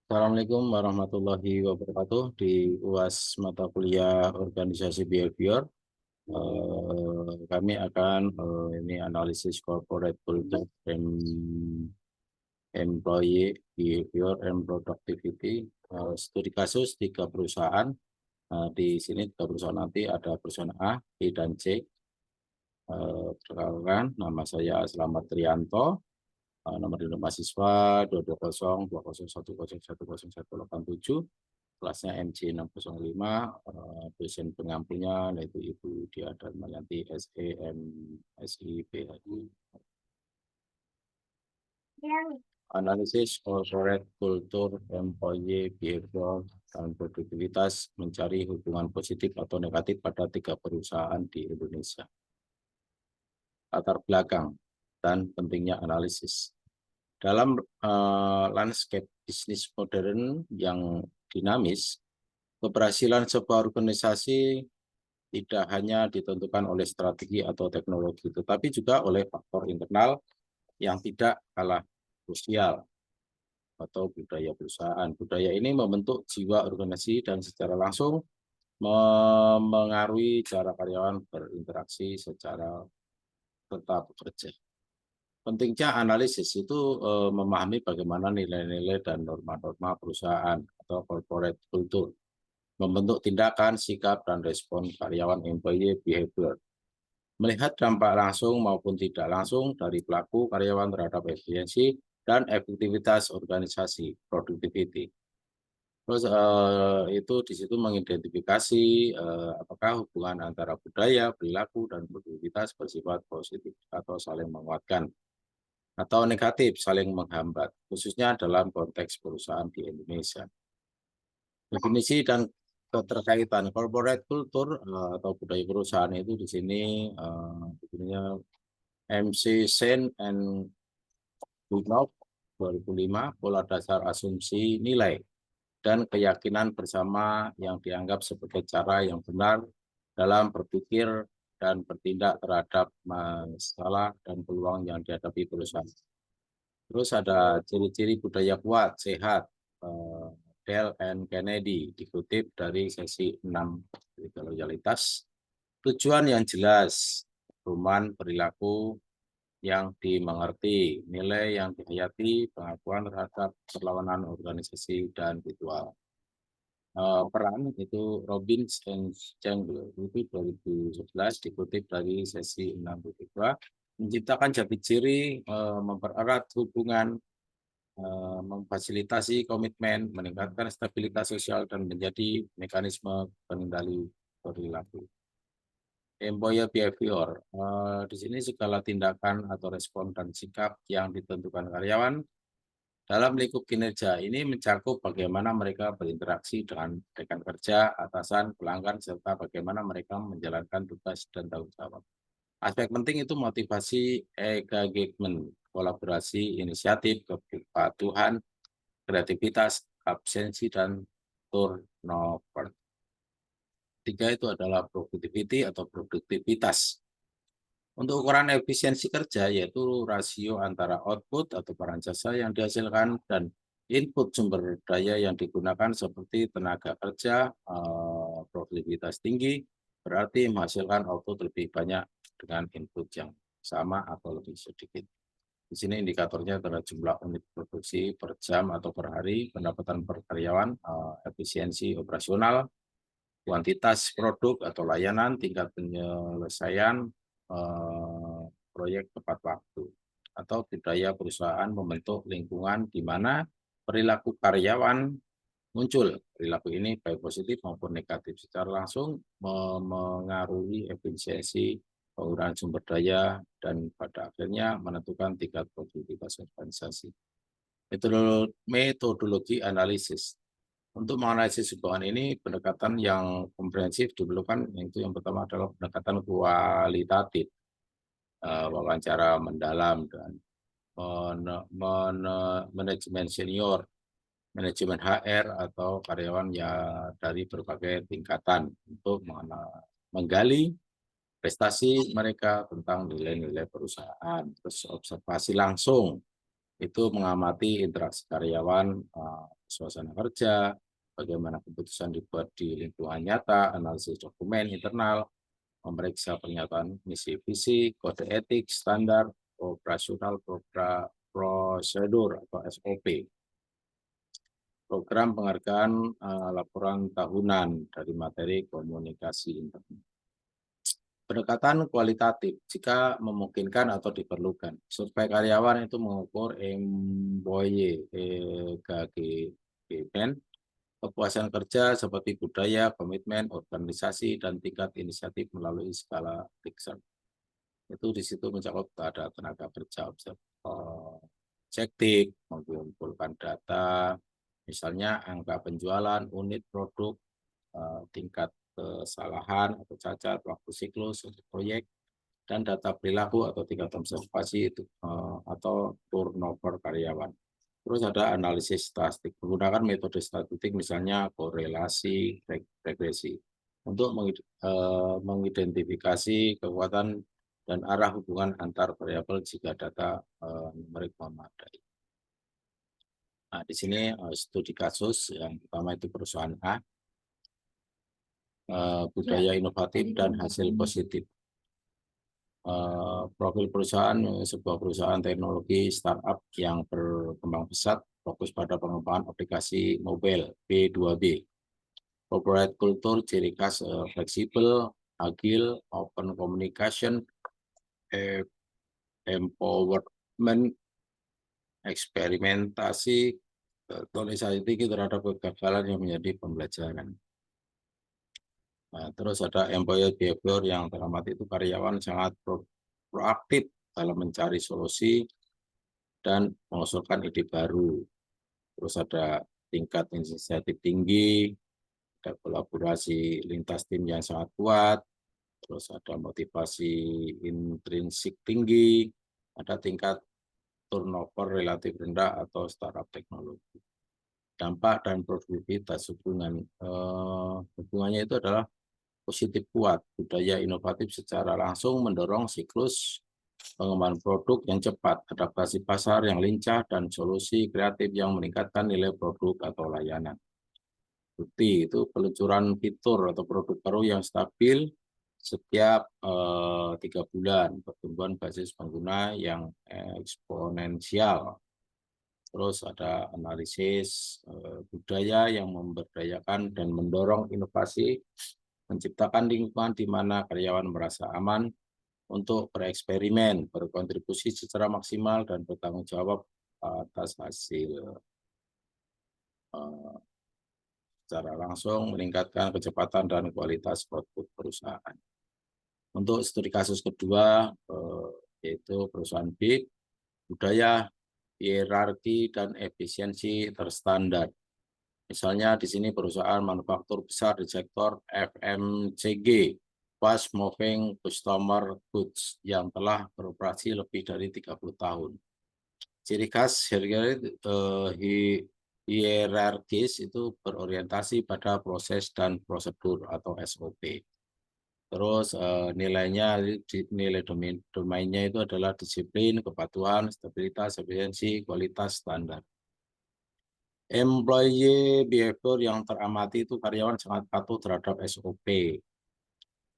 Assalamualaikum warahmatullahi wabarakatuh. Di UAS mata kuliah organisasi behavior, kami akan ini analisis corporate culture and employee behavior and productivity. Studi kasus 3 perusahaan. Di sini 3 perusahaan, nanti ada perusahaan A, B, dan C. Perkenalkan, nama saya Slamet Trianto. Nomor induk mahasiswa 2202010101887, kelasnya MC 605, dosen pengampunya yaitu Ibu Dia Darmayanti SEM SI PHI. Analisis corporate culture, employee behavior, dan produktivitas, mencari hubungan positif atau negatif pada 3 perusahaan di Indonesia. Latar belakang dan pentingnya analisis. Dalam landscape bisnis modern yang dinamis, keberhasilan sebuah organisasi tidak hanya ditentukan oleh strategi atau teknologi, tetapi juga oleh faktor internal yang tidak kalah krusial atau budaya perusahaan. Budaya ini membentuk jiwa organisasi dan secara langsung memengaruhi cara karyawan berinteraksi secara tetap bekerja. Pentingnya analisis itu memahami bagaimana nilai-nilai dan norma-norma perusahaan atau corporate culture membentuk tindakan, sikap, dan respon karyawan employee behavior. Melihat dampak langsung maupun tidak langsung dari pelaku karyawan terhadap efisiensi dan efektivitas organisasi, productivity. Terus itu di situ mengidentifikasi apakah hubungan antara budaya, perilaku, dan produktivitas bersifat positif atau saling menguatkan, atau negatif, saling menghambat, khususnya dalam konteks perusahaan di Indonesia. Definisi dan keterkaitan corporate culture atau budaya perusahaan itu di sini definisinya MC Sen and Budnov 2005, pola dasar asumsi nilai dan keyakinan bersama yang dianggap sebagai cara yang benar dalam berpikir dan bertindak terhadap masalah dan peluang yang dihadapi perusahaan. Terus ada ciri-ciri budaya kuat, sehat, Dale and Kennedy, dikutip dari sesi 6 loyalitas. Tujuan yang jelas, perubahan perilaku yang dimengerti, nilai yang dihayati, pengakuan terhadap perlawanan organisasi dan ritual. Peran itu Robbins and Chandler itu 2011, dikutip dari sesi 62, menciptakan jati ciri, mempererat hubungan, memfasilitasi komitmen, meningkatkan stabilitas sosial, dan menjadi mekanisme pengendali perilaku. Employee behavior, di sini segala tindakan atau respon dan sikap yang ditentukan karyawan dalam lingkup kinerja ini mencakup bagaimana mereka berinteraksi dengan rekan kerja, atasan, pelanggan, serta bagaimana mereka menjalankan tugas dan tanggung jawab. Aspek penting itu motivasi, engagement, kolaborasi, inisiatif, kepatuhan, kreativitas, absensi, dan turnover. 3 itu adalah productivity atau produktivitas. Untuk ukuran efisiensi kerja yaitu rasio antara output atau barang jasa yang dihasilkan dan input sumber daya yang digunakan seperti tenaga kerja, produktivitas tinggi berarti menghasilkan output lebih banyak dengan input yang sama atau lebih sedikit. Di sini indikatornya adalah jumlah unit produksi per jam atau per hari, pendapatan per karyawan, efisiensi operasional, kuantitas produk atau layanan, tingkat penyelesaian proyek tepat waktu, atau budaya perusahaan membentuk lingkungan di mana perilaku karyawan muncul. Perilaku ini baik positif maupun negatif secara langsung memengaruhi efisiensi, penggunaan sumber daya, dan pada akhirnya menentukan tingkat produktivitas organisasi. Metodologi analisis. Untuk menganalisis hubungan ini, pendekatan yang komprehensif diperlukan, yaitu yang pertama adalah pendekatan kualitatif, wawancara mendalam, dan manajemen senior, manajemen HR, atau karyawan yang dari berbagai tingkatan untuk menggali prestasi mereka tentang nilai-nilai perusahaan. Terus observasi langsung, itu mengamati interaksi karyawan, suasana kerja, bagaimana keputusan dibuat di lingkungan nyata, analisis dokumen internal, memeriksa pernyataan misi visi, kode etik, standar, operasional, prosedur atau SOP. Program penghargaan laporan tahunan dari materi komunikasi internal. Pendekatan kualitatif jika memungkinkan atau diperlukan. Survei karyawan itu mengukur employee engagement, kepuasan kerja seperti budaya, komitmen, organisasi, dan tingkat inisiatif melalui skala Likert. Itu di situ mencakup ada tenaga kerja, objektif, mengumpulkan data, misalnya angka penjualan, unit produk, tingkat kesalahan atau cacat, waktu siklus untuk proyek, dan data perilaku atau tingkat observasi itu atau turnover karyawan. Terus ada analisis statistik, menggunakan metode statistik misalnya korelasi, regresi untuk mengidentifikasi kekuatan dan arah hubungan antar variabel jika data numerik memadai. Nah, di sini studi kasus yang pertama itu perusahaan A, budaya inovatif dan hasil positif. Profil perusahaan, sebuah perusahaan teknologi startup yang berkembang pesat, fokus pada pengembangan aplikasi mobile B2B. Corporate culture ciri khas fleksibel, agil, open communication, empowerment, eksperimentasi, toleransi tinggi terhadap kegagalan yang menjadi pembelajaran. Nah, terus ada employee behavior yang teramati itu karyawan sangat proaktif dalam mencari solusi dan mengusulkan ide baru. Terus ada tingkat inisiatif tinggi, ada kolaborasi lintas tim yang sangat kuat, terus ada motivasi intrinsik tinggi, ada tingkat turnover relatif rendah atau startup teknologi. Dampak dan produktivitas hubungannya itu adalah positif kuat, budaya inovatif secara langsung mendorong siklus pengembangan produk yang cepat, adaptasi pasar yang lincah, dan solusi kreatif yang meningkatkan nilai produk atau layanan. Bukti itu peluncuran fitur atau produk baru yang stabil setiap 3 bulan, pertumbuhan basis pengguna yang eksponensial. Terus ada analisis budaya yang memberdayakan dan mendorong inovasi, menciptakan lingkungan di mana karyawan merasa aman untuk bereksperimen, berkontribusi secara maksimal, dan bertanggung jawab atas hasil. Secara langsung meningkatkan kecepatan dan kualitas produk perusahaan. Untuk studi kasus kedua, yaitu perusahaan B, budaya, hierarki, dan efisiensi terstandar. Misalnya di sini perusahaan manufaktur besar di sektor FMCG, fast moving consumer goods, yang telah beroperasi lebih dari 30 tahun. Ciri khas hierarkis itu berorientasi pada proses dan prosedur atau SOP. Terus nilainya, nilai domainnya itu adalah disiplin, kepatuhan, stabilitas, efisiensi, kualitas, standar. Employee behavior yang teramati itu karyawan sangat patuh terhadap SOP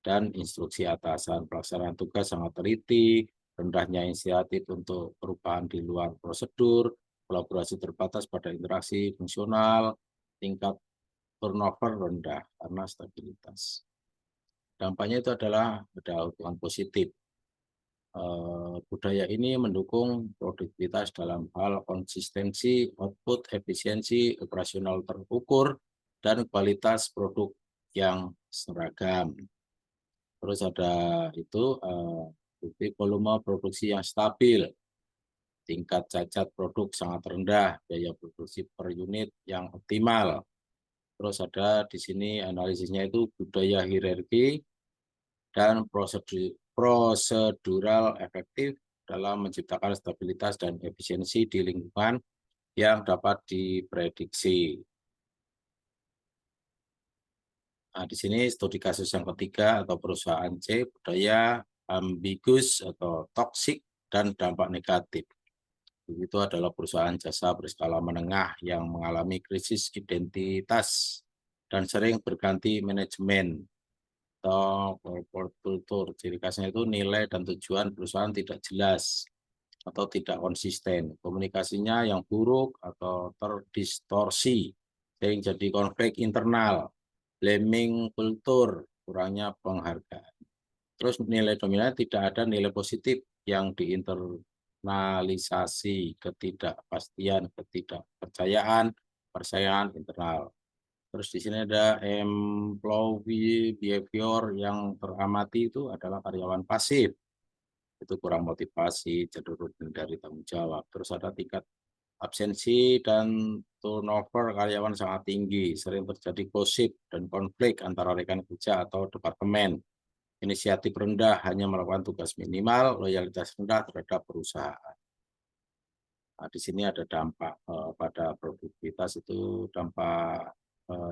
dan instruksi atasan. Pelaksanaan tugas sangat teliti, rendahnya inisiatif untuk perubahan di luar prosedur, kolaborasi terbatas pada interaksi fungsional, tingkat turnover rendah karena stabilitas. Dampaknya itu adalah ada hubungan positif. Budaya ini mendukung produktivitas dalam hal konsistensi, output, efisiensi, operasional terukur, dan kualitas produk yang seragam. Terus ada itu volume produksi yang stabil, tingkat cacat produk sangat rendah, biaya produksi per unit yang optimal. Terus ada di sini analisisnya itu budaya hierarki dan prosedural efektif dalam menciptakan stabilitas dan efisiensi di lingkungan yang dapat diprediksi. Nah, di sini studi kasus yang ketiga atau perusahaan C, budaya ambigus atau toksik dan dampak negatif. Itu adalah perusahaan jasa berskala menengah yang mengalami krisis identitas dan sering berganti manajemen atau corporate culture. Ciri khasnya itu nilai dan tujuan perusahaan tidak jelas atau tidak konsisten. Komunikasinya yang buruk atau terdistorsi, sering jadi konflik internal, blaming kultur, kurangnya penghargaan. Terus nilai dominan tidak ada nilai positif yang diinternalisasi, ketidakpastian, ketidakpercayaan, persaingan internal. Terus di sini ada employee behavior yang teramati itu adalah karyawan pasif. Itu kurang motivasi, cenderung menghindari tanggung jawab. Terus ada tingkat absensi dan turnover karyawan sangat tinggi, sering terjadi gosip dan konflik antara rekan kerja atau departemen. Inisiatif rendah, hanya melakukan tugas minimal, loyalitas rendah terhadap perusahaan. Nah, di sini ada dampak pada produktivitas itu dampak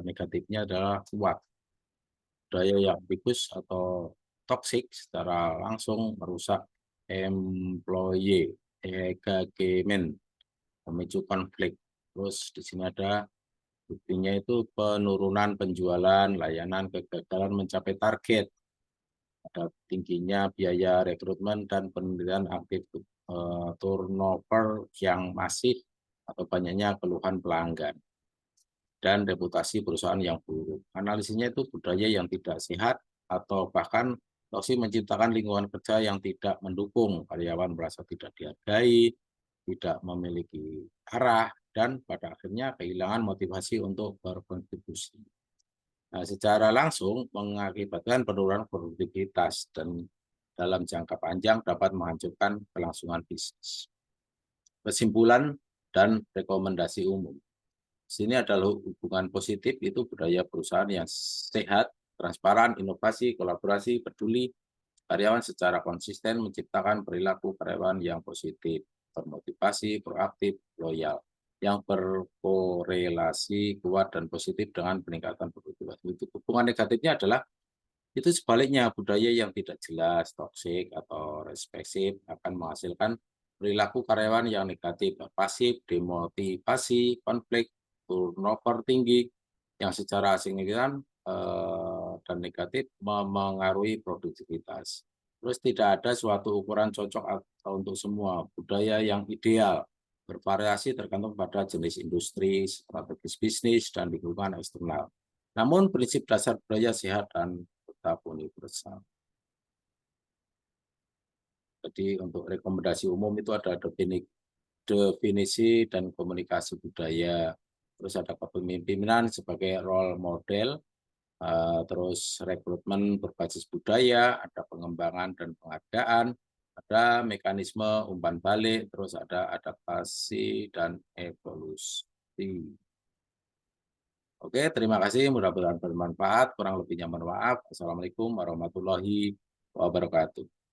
negatifnya adalah kuat. Budaya yang ambiguous atau toksik secara langsung merusak employee engagement, memicu konflik. Terus di sini ada buktinya itu penurunan penjualan, layanan, kegagalan mencapai target, ada tingginya biaya rekrutmen dan penelitian aktif, turnover yang masif atau banyaknya keluhan pelanggan, dan reputasi perusahaan yang buruk. Analisisnya itu budaya yang tidak sehat atau bahkan toksik menciptakan lingkungan kerja yang tidak mendukung, karyawan merasa tidak dihargai, tidak memiliki arah, dan pada akhirnya kehilangan motivasi untuk berkontribusi. Nah, secara langsung mengakibatkan penurunan produktivitas dan dalam jangka panjang dapat menghancurkan kelangsungan bisnis. Kesimpulan dan rekomendasi umum. Sini adalah hubungan positif, itu budaya perusahaan yang sehat, transparan, inovasi, kolaborasi, peduli, karyawan secara konsisten menciptakan perilaku karyawan yang positif, termotivasi, proaktif, loyal, yang berkorelasi kuat dan positif dengan peningkatan produktivitas. Itu hubungan negatifnya adalah itu sebaliknya, budaya yang tidak jelas, toksik atau represif akan menghasilkan perilaku karyawan yang negatif, pasif, demotivasi, konflik, turnover tinggi, yang secara signifikan dan negatif memengaruhi produktivitas. Terus tidak ada suatu ukuran cocok atau untuk semua. Budaya yang ideal bervariasi tergantung pada jenis industri, strategis bisnis, dan lingkungan eksternal. Namun prinsip dasar budaya sehat dan tetap universal. Jadi untuk rekomendasi umum itu ada definisi dan komunikasi budaya, terus ada kepemimpinan sebagai role model, terus rekrutmen berbasis budaya, ada pengembangan dan penghargaan, ada mekanisme umpan balik, terus ada adaptasi dan evolusi. Oke, terima kasih, mudah-mudahan bermanfaat. Kurang lebihnya mohon maaf. Assalamualaikum warahmatullahi wabarakatuh.